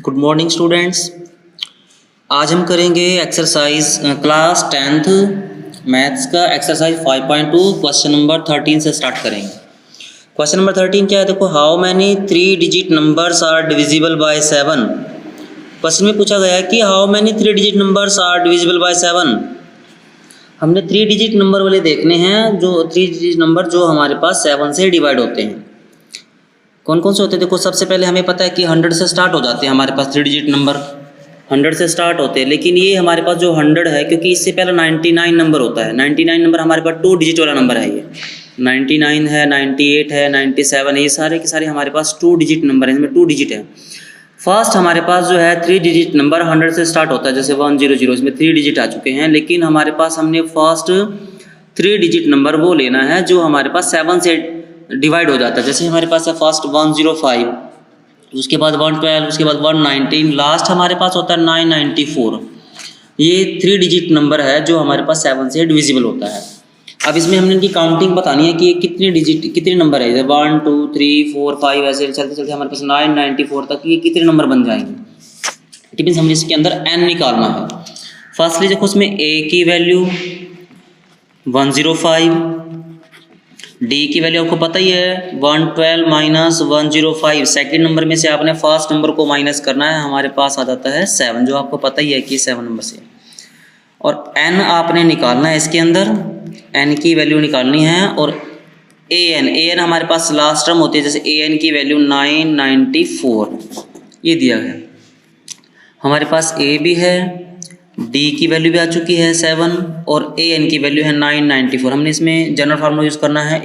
Good morning students. आज हम करेंगे एक्सरसाइज क्लास 10th मैथ्स का एक्सरसाइज 5.2 क्वेश्चन नंबर 13 से स्टार्ट करेंगे। क्वेश्चन नंबर 13 क्या है? देखो, how many 3 digit numbers are divisible by 7। Question में पूछा गया है कि how many 3 digit numbers are divisible by 7। हमने 3 डिजिट नंबर वाले देखने हैं, जो 3 डिजिट नंबर जो हमारे पास 7 से डिवाइड होते हैं। कौन कौन से होते हैं? देखो, सबसे पहले हमें पता है कि 100 से स्टार्ट हो जाते हैं हमारे पास 3 डिजिट नंबर, 100 से स्टार्ट होते हैं। लेकिन ये हमारे पास जो 100 है, क्योंकि इससे पहले 99 नंबर होता है। 99 नंबर हमारे पास 2 डिजिट वाला नंबर है। ये 99 है, 98 है, 97 है, ये सारे के सारे हमारे पास 2 डिजिट नंबर हैं। इसमें 2 डिजिट है। फर्स्ट हमारे पास जो है 3 डिजिट नंबर 100 से स्टार्ट होता है, जैसे 100, इसमें 3 डिजिट आ चुके हैं। लेकिन हमारे पास हमने फर्स्ट 3 डिजिट नंबर वो लेना है जो हमारे पास 7 से डिवाइड हो जाता है। जैसे हमारे पास है फर्स्ट 105, उसके बाद 112, उसके बाद 119, लास्ट हमारे पास होता है 994। ये 3 डिजिट नंबर है जो हमारे पास 7 से डिविजिबल होता है। अब इसमें हमने इनकी काउंटिंग बतानी है कि ये कितने नंबर है। 1 2 3 4 5 ऐसे चलते चलते हमारे पास 994 तक ये कितने नंबर बन जाएंगे। इट मीन्स हमें इसके अंदर n निकालना है। फर्स्टली देखो, उसमें a की वैल्यू 105, d की वैल्यू आपको पता ही है 112 माइनस 105। सेकेंड नंबर में से आपने फर्स्ट नंबर को माइनस करना है, हमारे पास आ जाता है 7, जो आपको पता ही है कि 7 नंबर से। और n आपने निकालना है, इसके अंदर n की वैल्यू निकालनी है। और an हमारे पास लास्ट टर्म होती है, जैसे an की वैल्यू 994 ये दिया है। हमारे पास a भी है, d की वैल्यू भी आ चुकी है 7 और an की वैल्यू है 994। हमने इसमें जनरल फार्मूला यूज़ करना है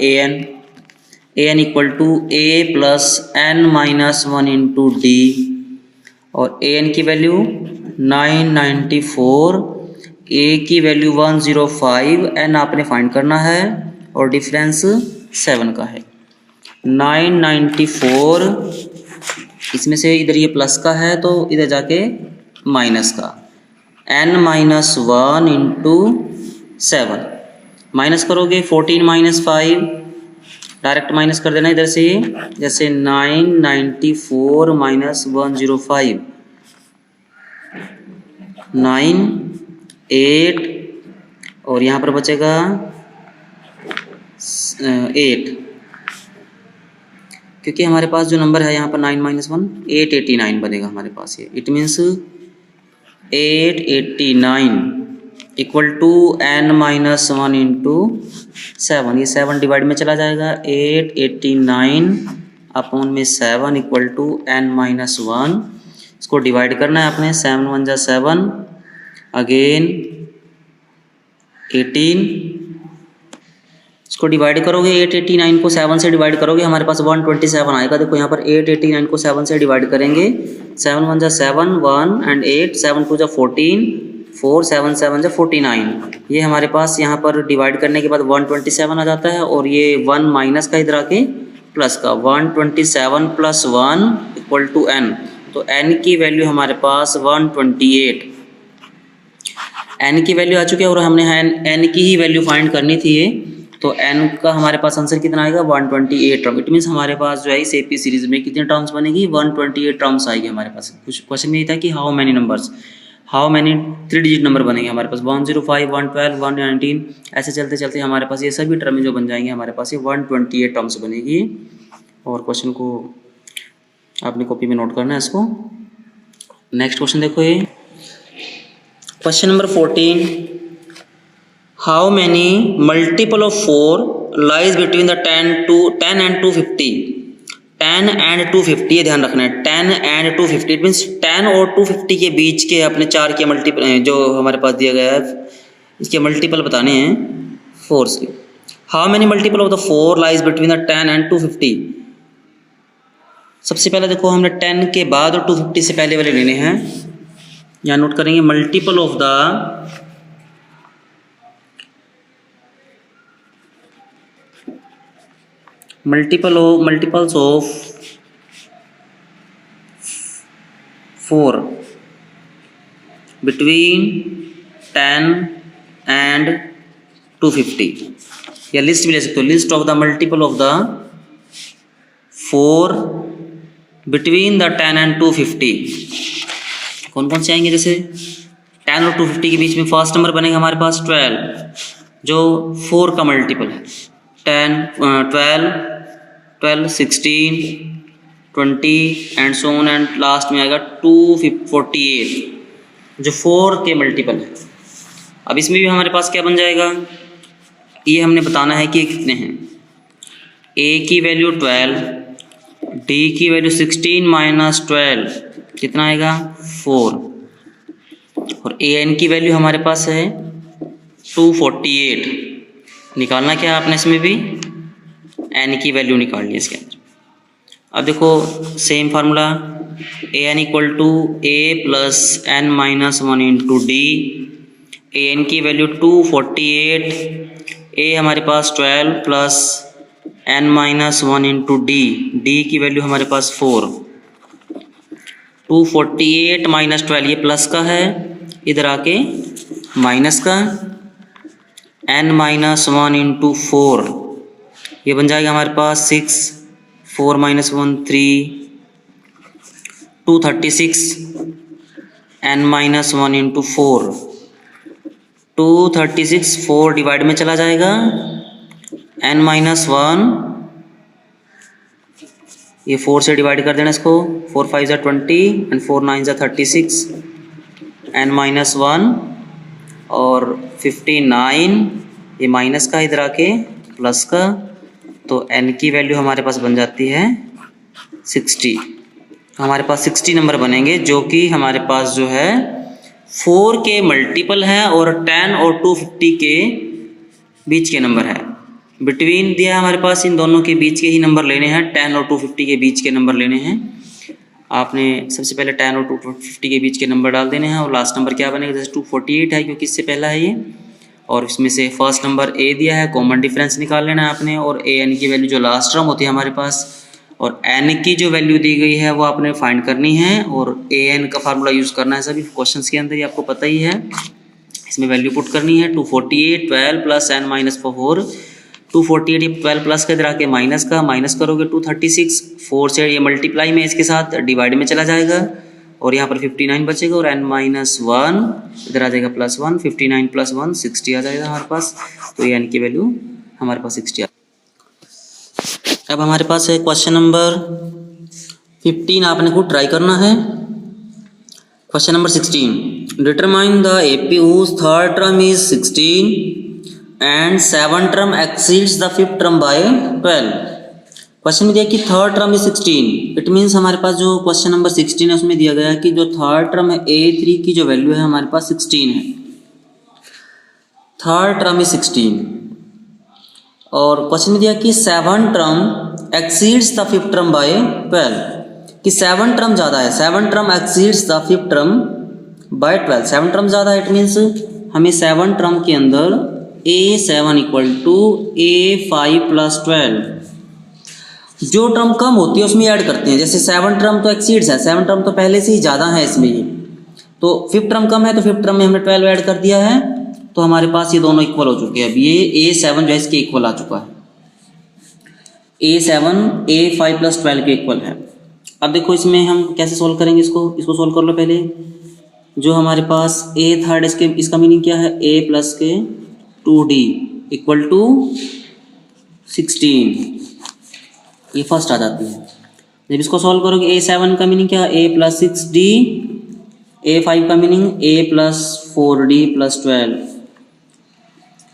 an equal to a plus n minus 1 into D. और an की वैल्यू 994, a की वैल्यू 105, n आपने फाइंड करना है और डिफरेंस 7 का है। 994 इसमें से इधर ये प्लस का है तो इधर जाके माइनस का, n माइनस 1 इंटू 7 माइनस करोगे 14 माइनस 5, डायरेक्ट माइनस कर देना इधर से। जैसे 994 माइनस 105, 9 8 और यहाँ पर बचेगा 8, क्योंकि हमारे पास जो नंबर है यहाँ पर 9 माइनस 1 889 बनेगा हमारे पास ये। It means 889 equal to n minus 1 into 7। ये 7 डिवाइड में चला जाएगा। 889 अपॉन में 7 इक्वल टू n माइनस 1। इसको डिवाइड करना है अपने, 7 1 जा 7, अगेन 18। इसको डिवाइड करोगे, 889 को 7 से डिवाइड करोगे, हमारे पास 127 आएगा। देखो यहाँ पर 889 को 7 से डिवाइड करेंगे, 7 1 जा 7, 1 एंड 8, 7 2 जा 14, 4 7 7 जा 49। ये हमारे पास यहाँ पर डिवाइड करने के बाद 127 आ जाता है। और ये 1 माइनस का इधर आके प्लस का, 127 प्लस 1 इक्वल टू n। तो n की वैल्यू हमारे पास 128, n की वैल्यू आ चुकी है। और हमने n की ही वैल्यू फाइंड करनी थी ये, तो n का हमारे पास आंसर कितना आएगा 128 टर्म। इट मीन्स हमारे पास जो है इस एपी सीरीज में कितने टर्म्स बनेगी, 128 टर्म्स आएगी हमारे पास। कुछ क्वेश्चन में ये था कि हाउ मैनी 3 डिजिट नंबर बनेंगे हमारे पास, 105 112 119 ऐसे चलते चलते हमारे पास ये सभी टर्म जो बन जाएंगे हमारे पास ये 128 टर्म्स बनेगी। और क्वेश्चन को आपने कॉपी में नोट करना है इसको। नेक्स्ट क्वेश्चन देखो, ये question number 14, how many multiple of 4 lies between the 10 and 250। 10 and 250 ये ध्यान रखना है, 10 एंड 250। इट मीन्स 10 और 250 के बीच के अपने 4 के मल्टीपल जो हमारे पास दिया गया है, इसके मल्टीपल बताने हैं 4 के। How many multiple of the 4 lies between the 10 and 250। सबसे पहले देखो, हमने 10 के बाद और 250 से पहले वाले लेने हैं। यहाँ नोट करेंगे multiple of the multiples of 4 between 10 and 250। या लिस्ट भी ले सकते हो, list of the multiple of the 4 between the 10 and 250 कौन कौन से आएंगे? जैसे 10 और 250 के बीच में फर्स्ट नंबर बनेगा हमारे पास 12, जो 4 का मल्टीपल है। 10, 12, 12, 16, 20 and so on, and last में आएगा 248, जो 4 के मल्टीपल है। अब इसमें भी हमारे पास क्या बन जाएगा, ये हमने बताना है कि कितने हैं। a की वैल्यू 12, d की वैल्यू 16 माइनस 12 कितना आएगा 4, और an की वैल्यू हमारे पास है 248। निकालना क्या है आपने इसमें भी, n की वैल्यू निकाल ली इसके अंदर। अब देखो same formula, an equal to a plus n minus 1 into D. an की वैल्यू 248, a हमारे पास 12 plus n minus 1 into D, D की वैल्यू हमारे पास 4। 248 माइनस 12 ये प्लस का है, इधर आके माइनस का, n माइनस 1 इंटू 4 ये बन जाएगा हमारे पास 6, 4 minus 1 3, 236, n minus 1 into 4, 236 4 divide में चला जाएगा, n माइनस 1 ये 4 से डिवाइड कर देना इसको, 4 5 ज़ा 20 एंड 4 9 ज़ा 36, n माइनस 1 और 59 ये माइनस का इधर आके प्लस का, तो n की वैल्यू हमारे पास बन जाती है 60। हमारे पास 60 नंबर बनेंगे, जो कि हमारे पास जो है 4 के मल्टीपल हैं और 10 और 250 के बीच के नंबर है। बिटवीन दिया है हमारे पास, इन दोनों के बीच के ही नंबर लेने हैं, 10 और 250 के बीच के नंबर लेने हैं। आपने सबसे पहले 10 और 250 के बीच के नंबर डाल देने हैं, और लास्ट नंबर क्या बनेगा, जैसे 248 है क्योंकि इससे पहला है ये, और इसमें से फर्स्ट नंबर a दिया है, कॉमन डिफरेंस निकाल लेना है आपने, और an की वैल्यू जो लास्ट टर्म होती है हमारे पास, और n की जो वैल्यू दी गई है वो आपने फाइंड करनी है, और an का फार्मूला यूज़ करना है सभी क्वेश्चंस के अंदर, ये आपको पता ही है। इसमें वैल्यू पुट करनी है, 248 12 प्लस n माइनस 4, 248 ये 12 प्लस का इधर आके माइनस का, माइनस करोगे 236, 4 से ये मल्टीप्लाई में इसके साथ डिवाइड में चला जाएगा, और यहाँ पर 59 बचेगा, और n माइनस 1 इधर आ जाएगा प्लस 1, 59 प्लस 1 60 आ जाएगा हमारे पास, तो ये n की वैल्यू हमारे पास 60 आ। अब हमारे पास है क्वेश्चन नंबर 15, आपने खुद ट्राई करना है। Question number 16, determine the AP whose third term is 16 and 7 term exceeds the 5th term by 12। Question में दिया कि third term is 16, it means हमारे पास जो क्वेश्चन नंबर 16 है उसमें दिया गया है कि जो थर्ड टर्म है A3 की जो वैल्यू है हमारे पास 16 है, थर्ड टर्म इज 16, और क्वेश्चन में दिया कि 7 term exceeds the 5th term by 12, कि 7 टर्म ज़्यादा है, 7 term exceeds the 5th term by 12, 7 term ज़्यादा है, इट मीन्स हमें 7 टर्म के अंदर A7 equal to A5 plus 12, जो टर्म कम होती है उसमें ऐड करते हैं। जैसे 7 टर्म तो एक्सीड्स है, 7 टर्म तो पहले से ही ज़्यादा है इसमें ही, तो 5th टर्म कम है, तो 5th टर्म में हमने 12 ऐड कर दिया है, तो हमारे पास ये दोनों इक्वल हो चुके हैं। अब ये A7 जो है इसके इक्वल आ चुका है, A7 A5 प्लस 12 के इक्वल है। अब देखो इसमें हम कैसे सोल्व करेंगे, इसको सोल्व कर लो पहले। जो हमारे पास A थर्ड, इसका मीनिंग क्या है, A प्लस के 2D इक्वल टू 16, ये फर्स्ट आ जाती है। जब इसको सॉल्व करोगे A7 का मीनिंग क्या है, A प्लस 6D, A5 का meaning A plus 4D plus 12,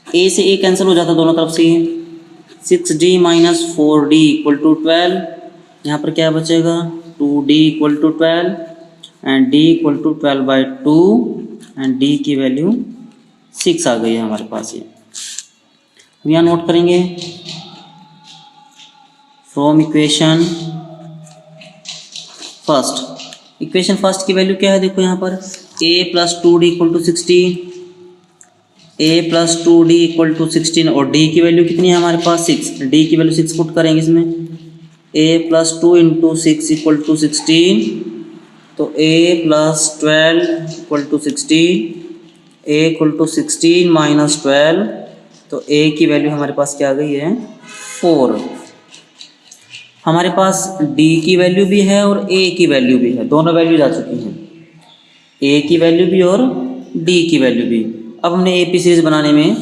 A से A कैंसिल हो जाता दोनों तरफ से, 6D minus 4D equal to 12, यहाँ पर क्या बचेगा 2D equal to 12 and D equal to 12 by 2 and D की वैल्यू 6 आ गई है हमारे पास। ये यहाँ नोट करेंगे from equation first. Equation first की वैल्यू क्या है, देखो यहाँ पर A plus 2D equal to 16, A plus 2D equal to 16, और D की वैल्यू कितनी है हमारे पास 6, D की वैल्यू 6 पुट करेंगे इसमें, A plus 2 into 6 equal to 16, तो A plus 12 equal to 16, A equal to 16 minus 12, तो A की वैल्यू हमारे पास क्या आ गई है 4। हमारे पास डी की वैल्यू भी है और ए की वैल्यू भी है, दोनों वैल्यू जा चुकी हैं, ए की वैल्यू भी और डी की वैल्यू भी। अब हमने ए पी सीरीज बनाने में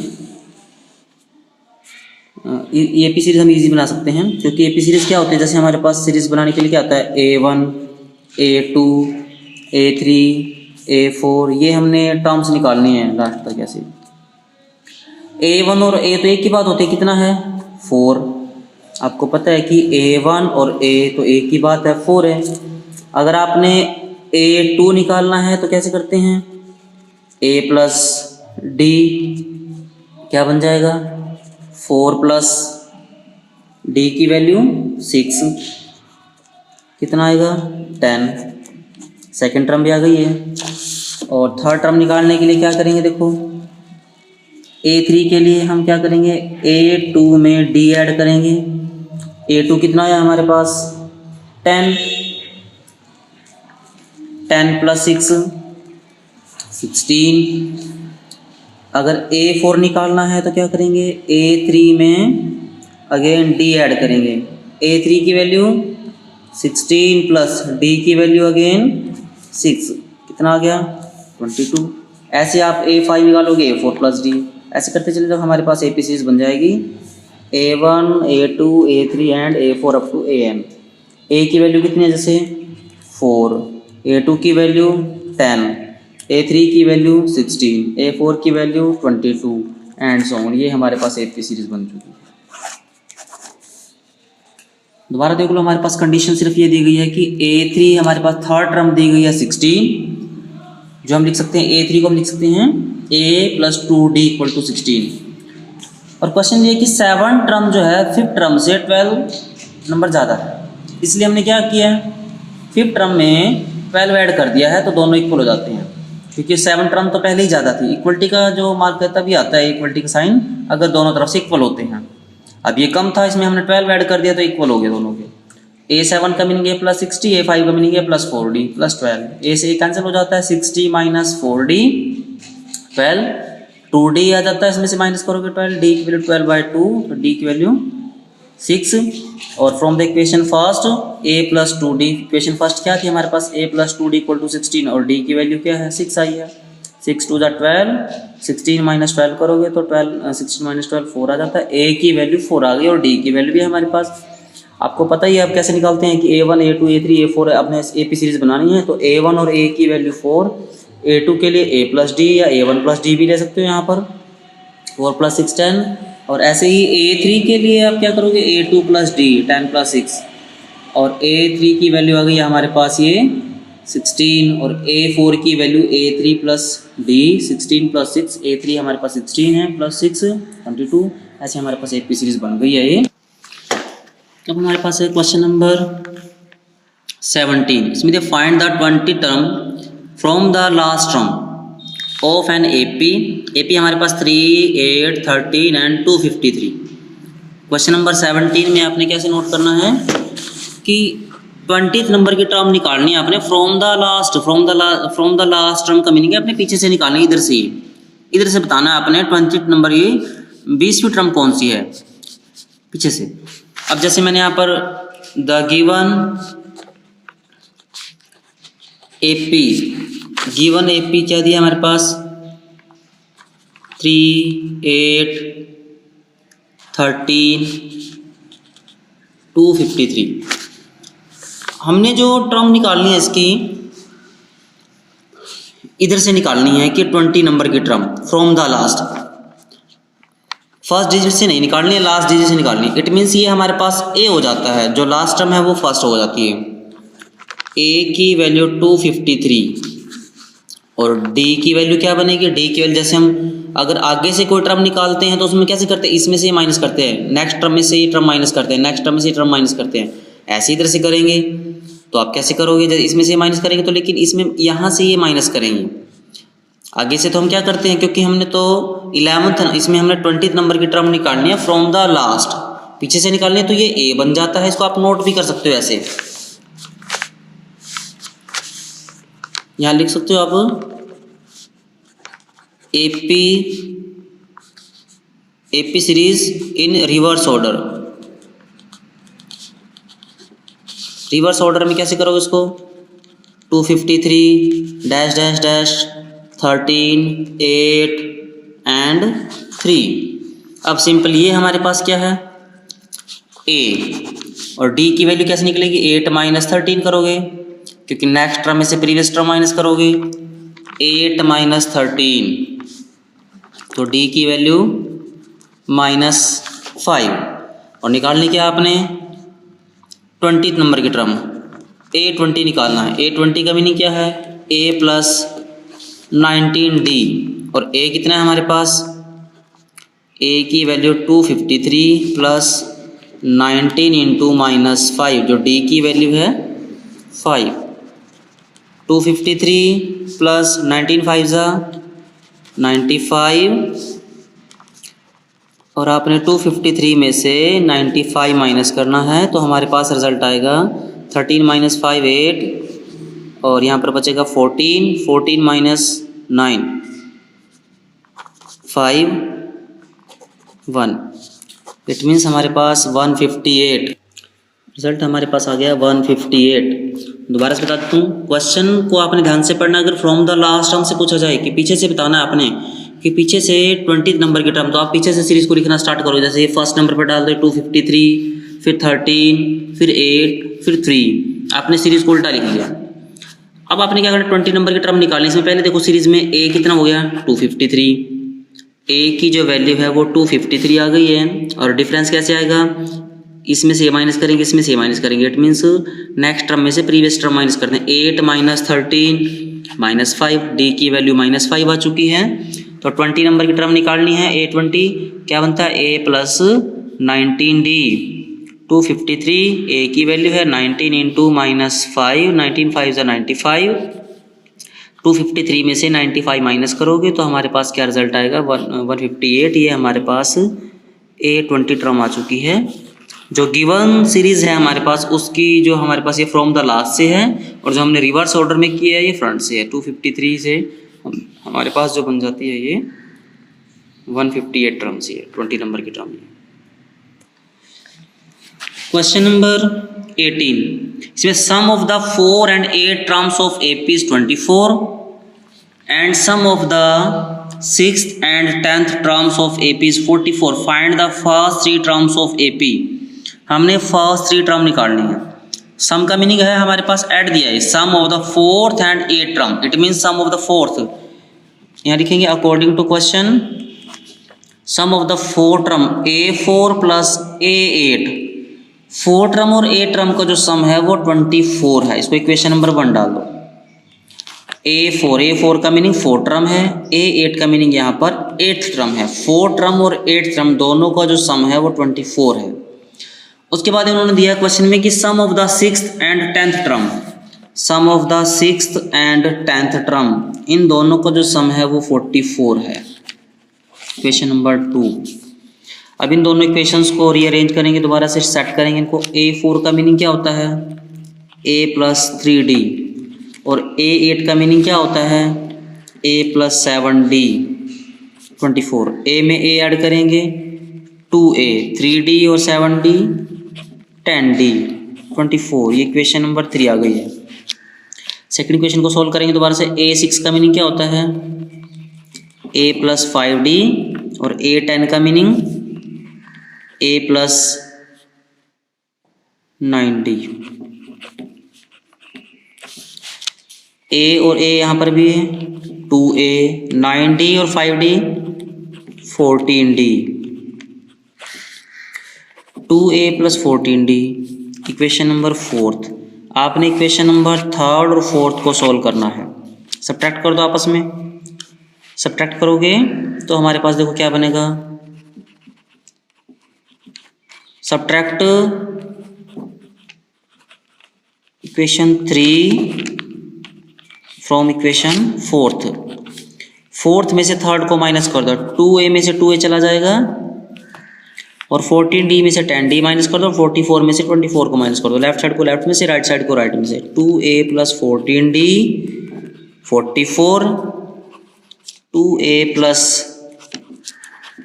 ए पी सीरीज हम इजी बना सकते हैं, क्योंकि ए पी सीरीज क्या होती है, जैसे हमारे पास सीरीज बनाने के लिए क्या आता है, A1, A2, A3, A4, ये हमने टर्म्स निकालनी है लास्ट तक ऐसे। A1 और A तो एक की बात होती है, कितना है 4। आपको पता है कि A1 और A तो एक की बात है 4 है। अगर आपने A2 निकालना है तो कैसे करते हैं, A प्लस डी क्या बन जाएगा, 4 प्लस डी की वैल्यू 6, कितना आएगा 10। सेकेंड टर्म भी आ गई है। और थर्ड टर्म निकालने के लिए क्या करेंगे, देखो A3 के लिए हम क्या करेंगे, A2 में D ऐड करेंगे। A2 कितना आया हमारे पास 10, 10 प्लस 6 16। अगर A4 निकालना है तो क्या करेंगे, A3 में अगेन D ऐड करेंगे। A3 की वैल्यू 16 प्लस D की वैल्यू अगेन 6, कितना आ गया 22। ऐसे आप A5 निकालोगे, A4 प्लस D, ऐसे करते चले तो हमारे पास AP सीरीज बन जाएगी A1, A2, A3 and A4 up to AN। A की वैल्यू कितनी है, जैसे 4, A2 की वैल्यू 10, A3 की वैल्यू 16, A4 की वैल्यू 22 एंड सो ऑन। ये हमारे पास AP सीरीज बन चुकी है। दोबारा देख लो, हमारे पास कंडीशन सिर्फ ये दी गई है कि A3 हमारे पास थर्ड टर्म दी गई है 16, जो हम लिख सकते हैं A3 को हम लिख सकते हैं A plus 2D equal to 16। और क्वेश्चन ये कि 7 टर्म जो है 5th टर्म से 12 नंबर ज़्यादा है, इसलिए हमने क्या किया, 5th टर्म में 12 ऐड कर दिया है तो दोनों इक्वल हो जाते हैं, क्योंकि 7 टर्म तो पहले ही ज़्यादा थी। इक्वलिटी का जो मार्क है तभी आता है इक्वलिटी का साइन, अगर दोनों तरफ से इक्वल होते हैं। अब ये कम था, इसमें हमने 12 ऐड कर दिया तो इक्वल हो गए दोनों के। A7 का मीनिंग A प्लस 60, A5 का meaning A plus 4D plus 12। A से कैंसिल हो जाता है, 60 माइनस 4D 12, 2D आ जाता है, इसमें से माइनस करोगे 12, D की वैल्यू 12/2 तो D की वैल्यू 6। और from the equation first A plus 2D, equation first क्या थी हमारे पास, A plus 2D equal to 16 और D की वैल्यू क्या है 6 आई है। 6 2 12, 16 माइनस 12 करोगे तो 16 माइनस 12 4 आ जाता है। A की वैल्यू 4 आ गई और D की वैल्यू भी है हमारे पास। आपको पता ही है अब कैसे निकालते हैं कि A1, A2, A3, A4 अपने AP सीरीज बनानी है तो A1 और A की वैल्यू 4, A2 के लिए A प्लस डी या A1 प्लस डी भी ले सकते हो यहाँ पर, 4 प्लस 6 10। और ऐसे ही A3 के लिए आप क्या करोगे, A2 प्लस डी 10 प्लस 6, और A3 की वैल्यू आ गई हमारे पास ये 16, और A4 की value A3 plus D 16 plus 6, A3 हमारे पास 16 है प्लस 6 22। ऐसे हमारे पास AP सीरीज बन गई है ये। अब हमारे पास है क्वेश्चन नंबर 17, इसमें they find the 20 term from the last term of an AP हमारे पास 3, 8, 13 एंड 253। क्वेश्चन नंबर 17 में आपने कैसे नोट करना है कि 20th नंबर की टर्म निकालनी है आपने फ्रॉम द लास्ट टर्म का मीनिंग है अपने पीछे से निकालनी, इधर से बताना है आपने 20th नंबर की 20वीं टर्म कौन सी है पीछे से। अब जैसे मैंने यहाँ पर द गिवन AP क्या दिया हमारे पास 3, 8, 13, 253। हमने जो टर्म निकालनी है इसकी इधर से निकालनी है कि 20 नंबर की term from the last, first digit से नहीं निकालनी है, लास्ट डिजिट से निकालनी है। इट मीन्स ये हमारे पास A हो जाता है, जो लास्ट टर्म है वो फर्स्ट हो जाती है। A की वैल्यू 253 और D की वैल्यू क्या बनेगी, D की वैल्यू जैसे हम अगर आगे से कोई टर्म निकालते हैं तो उसमें कैसे करते हैं, इसमें से ये माइनस करते हैं, नेक्स्ट टर्म में से ये टर्म माइनस करते हैं, नेक्स्ट टर्म में से ये टर्म माइनस करते हैं। ऐसे इधर से करेंगे तो आप कैसे करोगे, जब इसमें से माइनस करेंगे तो लेकिन इसमें यहाँ से ये माइनस करेंगे। आगे से तो हम क्या करते हैं, क्योंकि हमने तो 11th इसमें हमने 20th नंबर की टर्म निकालनी है फ्रॉम द लास्ट, पीछे से निकालनी है तो ये A बन जाता है। इसको आप नोट भी कर सकते हो, ऐसे यहाँ लिख सकते हो आप AP series in reverse order. Reverse order में कैसे करोगे इसको, 253 डैश डैश डैश 13 8 एंड 3। अब सिंपल ये हमारे पास क्या है a, और d की वैल्यू कैसे निकलेगी, 8 माइनस 13 करोगे क्योंकि नेक्स्ट टर्म में से प्रीवियस टर्म माइनस करोगे, 8 माइनस 13 तो d की वैल्यू -5, और निकालनी क्या आपने 20 नंबर की टर्म a20 निकालना है। a20 का मीनिंग क्या है, a प्लस 19d, और a कितना है हमारे पास, a की वैल्यू 253 प्लस 19 इंटू -5 जो d की वैल्यू है 5, 253 प्लस 19 5 ज़ा 95, और आपने 253 में से 95 माइनस करना है तो हमारे पास रिजल्ट आएगा 13 माइनस 5 8, और यहाँ पर बचेगा 14, 14 माइनस 9 5 1, इट मीन्स हमारे पास 158, रिजल्ट हमारे पास आ गया 158। दोबारा से बता देता हूँ, क्वेश्चन को आपने ध्यान से पढ़ना। अगर फ्रॉम द लास्ट टर्म से पूछा जाए कि पीछे से बताना है आपने कि पीछे से 20 नंबर की टर्म, तो आप पीछे से सीरीज को लिखना स्टार्ट करोगे। जैसे फर्स्ट नंबर पर डाल दो 253, फिर 13, फिर 8, फिर 3, आपने सीरीज को उल्टा लिख लिया। अब आपने क्या करना, 20 नंबर की टर्म निकालनी। इसमें पहले देखो सीरीज में a कितना हो गया 253, a की जो वैल्यू है वो 253 आ गई है, और डिफरेंस कैसे आएगा, इसमें से a माइनस करेंगे, इसमें से a माइनस करेंगे, इट मीन्स नेक्स्ट टर्म में से प्रीवियस टर्म माइनस करते हैं। 8 माइनस 13 माइनस 5, d की वैल्यू -5 आ चुकी है। तो 20 नंबर की टर्म निकालनी है, a20 क्या बनता है, a प्लस 19d, 253 a की वैल्यू है 19 इंटू -5, 19 5 ज़ा 95, 253 में से 95 माइनस करोगे तो हमारे पास क्या रिजल्ट आएगा 158। ये हमारे पास a20 टर्म आ चुकी है। जो गिवन सीरीज़ है हमारे पास उसकी जो हमारे पास ये फ्रॉम द लास्ट से है, और जो हमने रिवर्स ऑर्डर में किया है ये फ्रंट से है। 253 से हमारे पास जो बन जाती है ये 158 टर्म से है, 20 नंबर की टर्म। क्वेश्चन नंबर 18, इसमें sum of the 4 and 8 terms of AP is 24 and sum of the 6th and 10th terms of AP is 44. Find the first 3 terms of AP. हमने फर्स्ट 3 टर्म निकालनी है। सम का meaning है हमारे पास add दिया है, sum of the 4th and 8th term, it means sum of the 4th। यहाँ लिखेंगे according to question sum of the 4 term A4 plus A8, 4 term और 8 टर्म का जो सम है वो 24 है। इसको इक्वेशन नंबर 1 डाल दो। A4 का मीनिंग 4 टर्म है, A8 का मीनिंग यहाँ पर 8th टर्म है। 4 टर्म और 8th टर्म दोनों का जो सम है वो 24 है। उसके बाद उन्होंने दिया क्वेश्चन में कि sum of the 6th and 10th term, sum of the 6th and 10th term, इन दोनों का जो सम है वो 44 है। क्वेश्चन नंबर 2, अब इन दोनों इक्वेशंस को रीअरेंज करेंगे, दोबारा से सेट करेंगे इनको। A4 का मीनिंग क्या होता है, A प्लस 3D, और A8 का मीनिंग क्या होता है, A प्लस 7D 24। A में A ऐड करेंगे 2A, 3D और 7D 10D 24। ये इक्वेशन नंबर 3 आ गई है। सेकंड इक्वेशन को सॉल्व करेंगे दोबारा से। A6 का मीनिंग क्या होता है, A प्लस 5D, और A10 का meaning A plus 9D। A और A यहाँ पर भी है 2A, 9D और 5D 14D, 2A plus 14D। Equation number 4th, आपने इक्वेशन नंबर 3rd और 4th को सॉल्व करना है। सब्ट्रैक्ट कर दो आपस में, सब्ट्रैक्ट करोगे तो हमारे पास देखो क्या बनेगा, subtract equation 3 from equation 4th में से 3rd को माइनस कर दो, 2A में से 2A चला जाएगा, और 14D में से 10D माइनस कर दो, 44 में से 24 को माइनस कर दो। लेफ्ट साइड को लेफ्ट में से, राइट साइड को राइट में से। 2A plus 14D 44, 2A plus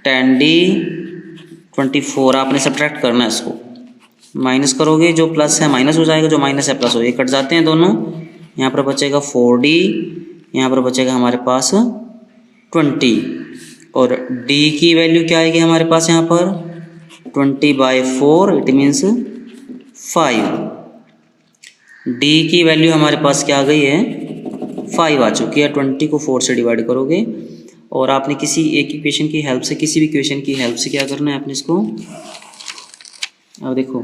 10D 24। आपने सब्ट्रैक्ट करना है इसको। माइनस करोगे, जो प्लस है माइनस हो जाएगा, जो माइनस है प्लस हो, ये कट जाते हैं दोनों। यहाँ पर बचेगा 4D, यहाँ पर बचेगा हमारे पास 20, और D की वैल्यू क्या आएगी हमारे पास यहाँ पर 20/4, इट मीन्स 5। D की वैल्यू हमारे पास क्या आ गई है 5 आ चुकी है। 20 को 4 से डिवाइड करोगे, और आपने किसी एक इक्वेशन की हेल्प से, किसी भी इक्वेशन की हेल्प से क्या करना है अपने इसको, अब देखो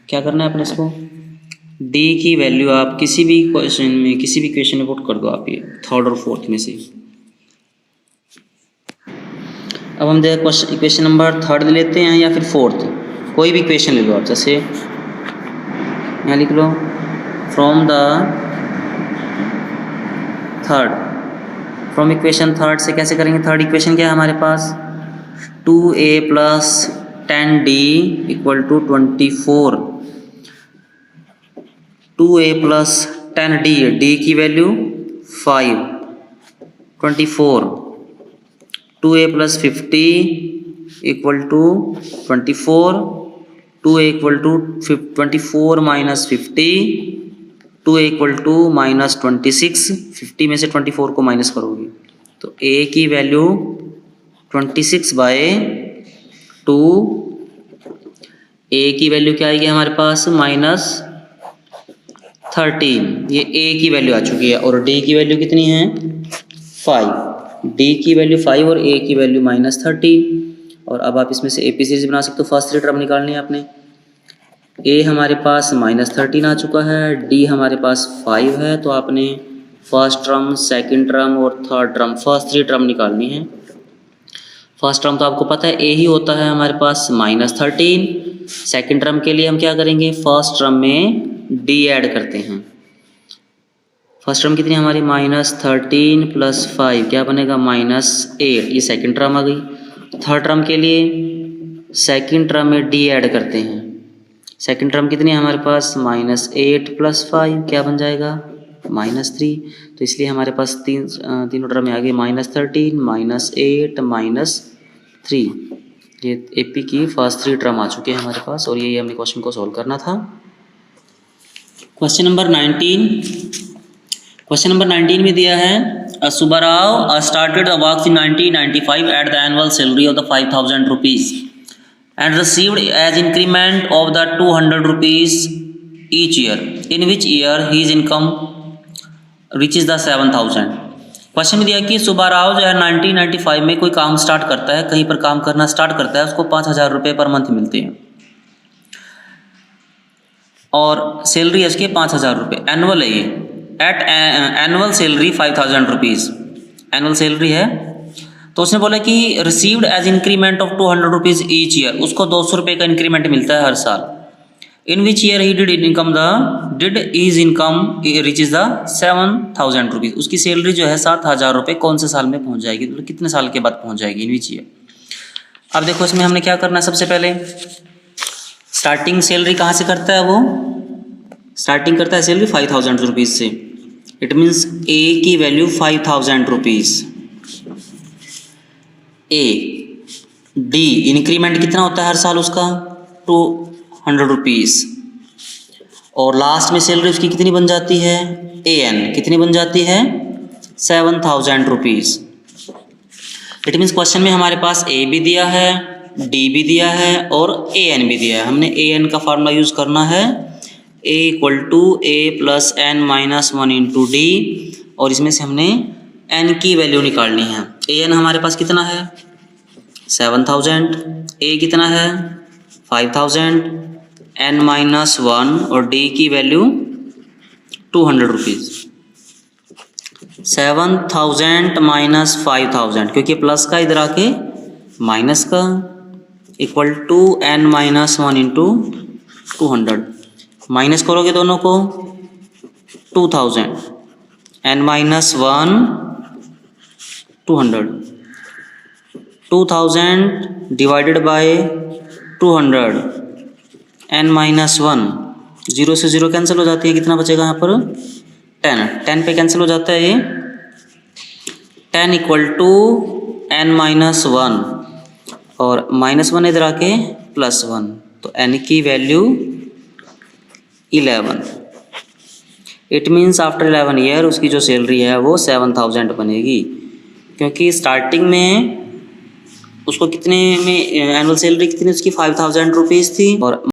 क्या करना है अपने इसको, D की वैल्यू आप किसी भी क्वेश्चन में, किसी भी इक्वेशन में पुट कर दो आप, ये थर्ड और फोर्थ में से। अब हम देखो इक्वेशन नंबर थर्ड ले लेते हैं या फिर फोर्थ, कोई भी इक्वेशन ले लो आप। जैसे यहाँ लिख लो from the third, from equation third से कैसे करेंगे। थर्ड इक्वेशन क्या है हमारे पास 2a + 10d = 24। 2a + 10d, d की वैल्यू 5, 24। 2a + 50 = 24। 2a = 24 - 50, 2a = -26। 50 में से 24 को माइनस करोगे तो a की वैल्यू 26/2, a की वैल्यू क्या आएगी हमारे पास -13। ये a की वैल्यू आ चुकी है, और d की वैल्यू कितनी है 5। d की वैल्यू 5 और a की वैल्यू -13। और अब आप इसमें से AP सीरीज बना सकते हो। फर्स्ट 3 टर्म निकालनी है आपने। a हमारे पास -13 आ चुका है, d हमारे पास 5 है, तो आपने फर्स्ट टर्म, सेकंड टर्म और थर्ड टर्म, फर्स्ट 3 टर्म निकालनी है। फर्स्ट टर्म तो आपको पता है a ही होता है हमारे पास -13। सेकंड टर्म के लिए हम क्या करेंगे, फर्स्ट टर्म में d ऐड करते हैं। फर्स्ट टर्म कितनी हमारी -13 + 5 क्या बनेगा -8, ये सेकंड टर्म आ गई। थर्ड टर्म के लिए सेकंड टर्म में d ऐड करते हैं। सेकंड टर्म कितनी है हमारे पास -8 + 5 क्या बन जाएगा -3। तो इसलिए हमारे पास तीनों टर्म में आ गई -13, -8, -3। ये AP की फर्स्ट 3 टर्म आ चुके हैं हमारे पास, और ये हमने क्वेश्चन को सॉल्व करना था। क्वेश्चन नंबर 19, क्वेश्चन नंबर 19 में दिया है Subbarao started the works in 1995 at the annual salary of the 5000 rupees and received as increment of the 200 rupees each year, in which year his income reaches the 7000। Question में दिया कि सुब्बाराव जो है 1995 में कोई काम स्टार्ट करता है, कहीं पर काम करना स्टार्ट करता है, उसको 5000 रुपये पर मंथ मिलते हैं, और सैलरी है उसके 5000 रुपये, एनुअल है ये। At annual salary 5000 rupees annual salary है। तो उसने बोला कि received as increment of 200 rupees each year, उसको 200 रुपये का इंक्रीमेंट मिलता है हर साल। In which year he did his income reaches the 7000 rupees, उसकी सैलरी जो है 7000 रुपये कौन से साल में पहुंच जाएगी, मतलब कितने साल के बाद पहुंच जाएगी, इन विच ईयर। अब देखो इसमें हमने क्या करना है, सबसे पहले स्टार्टिंग सैलरी कहाँ से करता है, वो स्टार्टिंग करता है सैलरी 5000 रुपीज़ से। इट मीन्स ए की वैल्यू 5000 रुपीज़, ए। डी इंक्रीमेंट कितना होता है हर साल उसका 200 रुपीज़, और लास्ट में सैलरी उसकी कितनी बन जाती है AN कितनी बन जाती है 7000 रुपीज़। इट मीन्स क्वेश्चन में हमारे पास A भी दिया है, D भी दिया है और AN भी दिया है। हमने AN का फार्मूला यूज़ करना है, A = A + n - 1 × D, और इसमें से हमने n की वैल्यू निकालनी है। AN हमारे पास कितना है 7000, A कितना है 5000, n - 1 और D की वैल्यू 200 रुपीज़। 7000 - 5000, क्योंकि प्लस का इधर आके माइनस का, इक्वल टू n - 1 × 200। माइनस करोगे दोनों को 2000, n - 1 200, 2000 डिवाइडेड बाय 200, n - 1, 0 से 0 कैंसिल हो जाती है, कितना बचेगा यहाँ पर 10 पे कैंसिल हो जाता है ये, 10 = n - 1 और -1 इधर आके +1, तो n की value 11, it means after 11 year उसकी जो सैलरी है वो 7000 बनेगी, क्योंकि स्टार्टिंग में उसको कितने में एनुअल सैलरी कितनी उसकी 5000 रुपीज़ थी और